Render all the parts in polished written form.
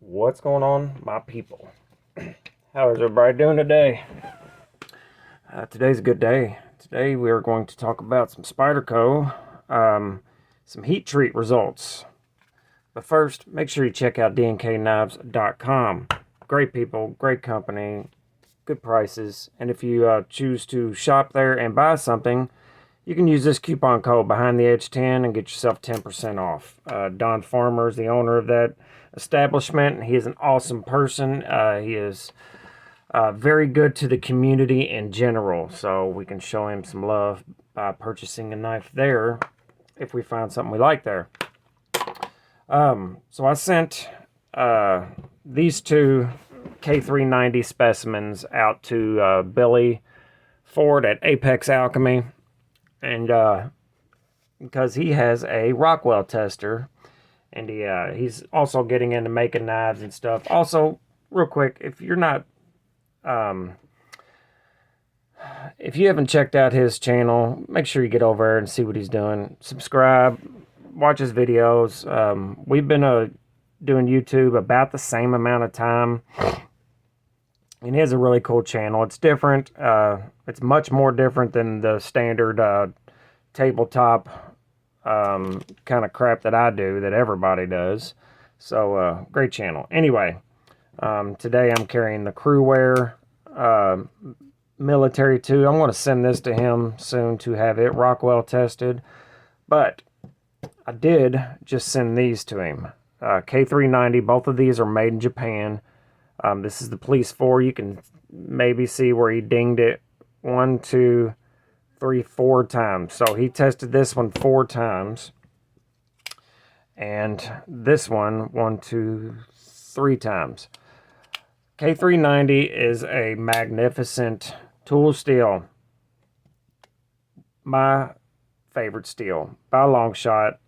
What's going on, my people? How is everybody doing today? Today's a good day. Today we are going to talk about some Spyderco, some heat treat results. But first, make sure you check out DNKKnives.com. Great people, great company, good prices. And if you choose to shop there and buy something, you can use this coupon code behind the edge 10 and get yourself 10% off. Don Farmer is the owner of that establishment. He is an awesome person. He is very good to the community in general, so we can show him some love by purchasing a knife there if we find something we like there. So I sent these two K390 specimens out to Billy Ford at Apex Alchemy, and because he has a Rockwell tester, and he's also getting into making knives and stuff. Also, real quick, if you're not if you haven't checked out his channel, make sure you get over there and see what he's doing. Subscribe, watch his videos. We've been doing YouTube about the same amount of time, and he has a really cool channel. It's different. It's much more different than the standard tabletop kind of crap that I do, that everybody does. So great channel. Anyway, today I'm carrying the Crewwear Military 2. I'm going to send this to him soon to have it Rockwell tested, but I did just send these to him. K390, both of these are made in Japan. This is the Police 4. You can maybe see where he dinged it 1, 2, 3, 4 times. So he tested this one 4 times, and this one 1, 2, 3 times. K390 is a magnificent tool steel. My favorite steel by a long shot.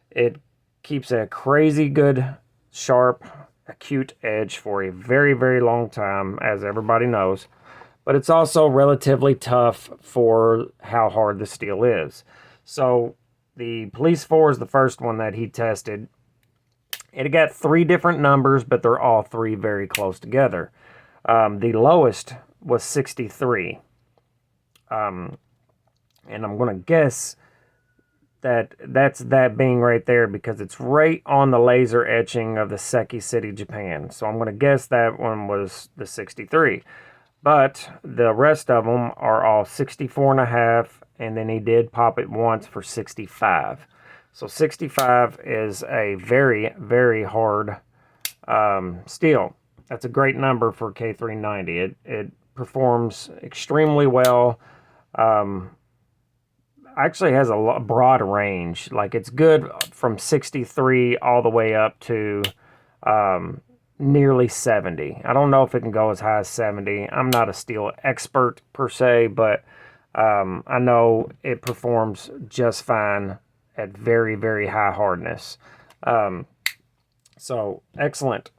It keeps a crazy good, sharp, acute edge for a very, very long time, as everybody knows. But it's also relatively tough for how hard the steel is. So the Police 4 is the first one that he tested. It got 3 different numbers, but they're all 3 very close together. The lowest was 63. And I'm going to guess that that's that being right there because it's right on the laser etching of the Seki City, Japan. So I'm going to guess that one was the 63. But the rest of them are all 64.5, and then he did pop it once for 65. So 65 is a very, very hard steel. That's a great number for K390. It performs extremely well. Actually has a broad range. Like, it's good from 63 all the way up to nearly 70. I don't know if it can go as high as 70. I'm not a steel expert per se, but I know it performs just fine at very, very high hardness. So excellent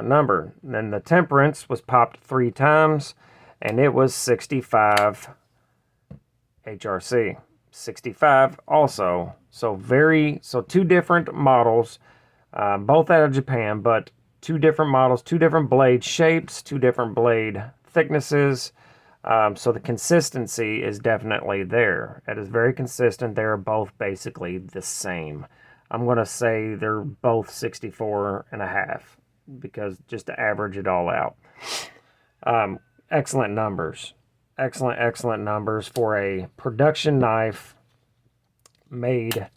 number. And then the temperance was popped 3 times, and it was 65 HRC. 65 also. So 2 different models, both out of Japan, but 2 different models, 2 different blade shapes, 2 different blade thicknesses. So the consistency is definitely there. It is very consistent. They're both basically the same. I'm going to say they're both 64.5 because just to average it all out. Excellent numbers. Excellent numbers for a production knife made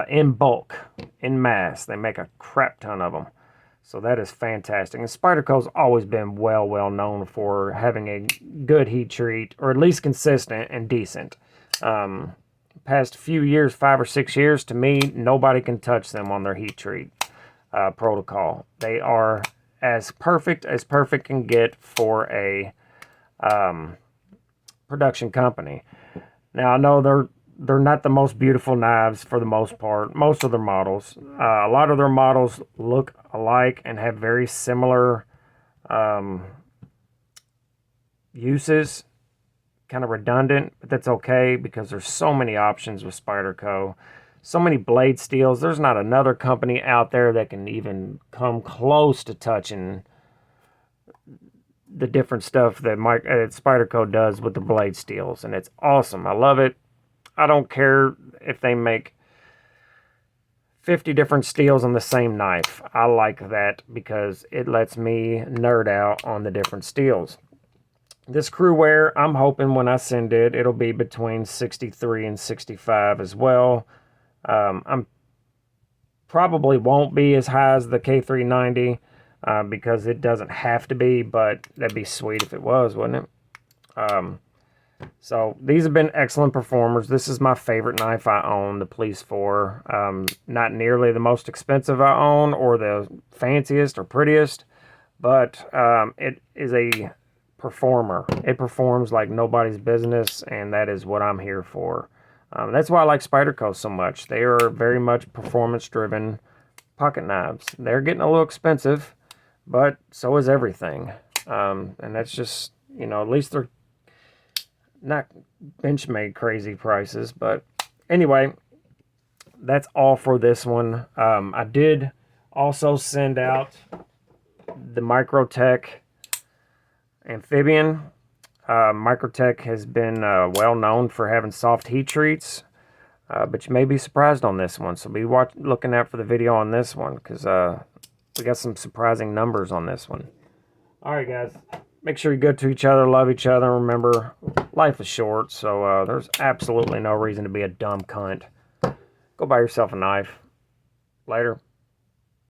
in bulk, in mass. They make a crap ton of them. So that is fantastic. And Spyderco's always been well known for having a good heat treat, or at least consistent and decent. Past few years, 5 or 6 years, to me, nobody can touch them on their heat treat protocol. They are as perfect can get for a production company. Now, I know they're not the most beautiful knives for the most part. Most of their models, a lot of their models look alike and have very similar uses. Kind of redundant, but that's okay because there's so many options with Spyderco so many blade steels. There's not another company out there that can even come close to touching the different stuff that Spyderco does with the blade steels, and it's awesome. I love it. I don't care if they make 50 different steels on the same knife. I like that because it lets me nerd out on the different steels. This crewware, I'm hoping when I send it, it'll be between 63 and 65 as well. I'm probably won't be as high as the K390 because it doesn't have to be, but that'd be sweet if it was, wouldn't it? So these have been excellent performers. This is my favorite knife I own, the Police 4. Not nearly the most expensive I own or the fanciest or prettiest, but it is a performer. It performs like nobody's business, and that is what I'm here for. That's why I like Spyderco so much. They are very much performance-driven pocket knives. They're getting a little expensive, but so is everything. And that's just, you know, at least they're not Benchmade crazy prices. But anyway, that's all for this one. I did also send out the Microtech Amphibian. Microtech has been well known for having soft heat treats, but you may be surprised on this one, so be looking out for the video on this one, because we got some surprising numbers on this one. Alright guys, make sure you're good to each other, love each other, remember, life is short, so there's absolutely no reason to be a dumb cunt. Go buy yourself a knife. Later.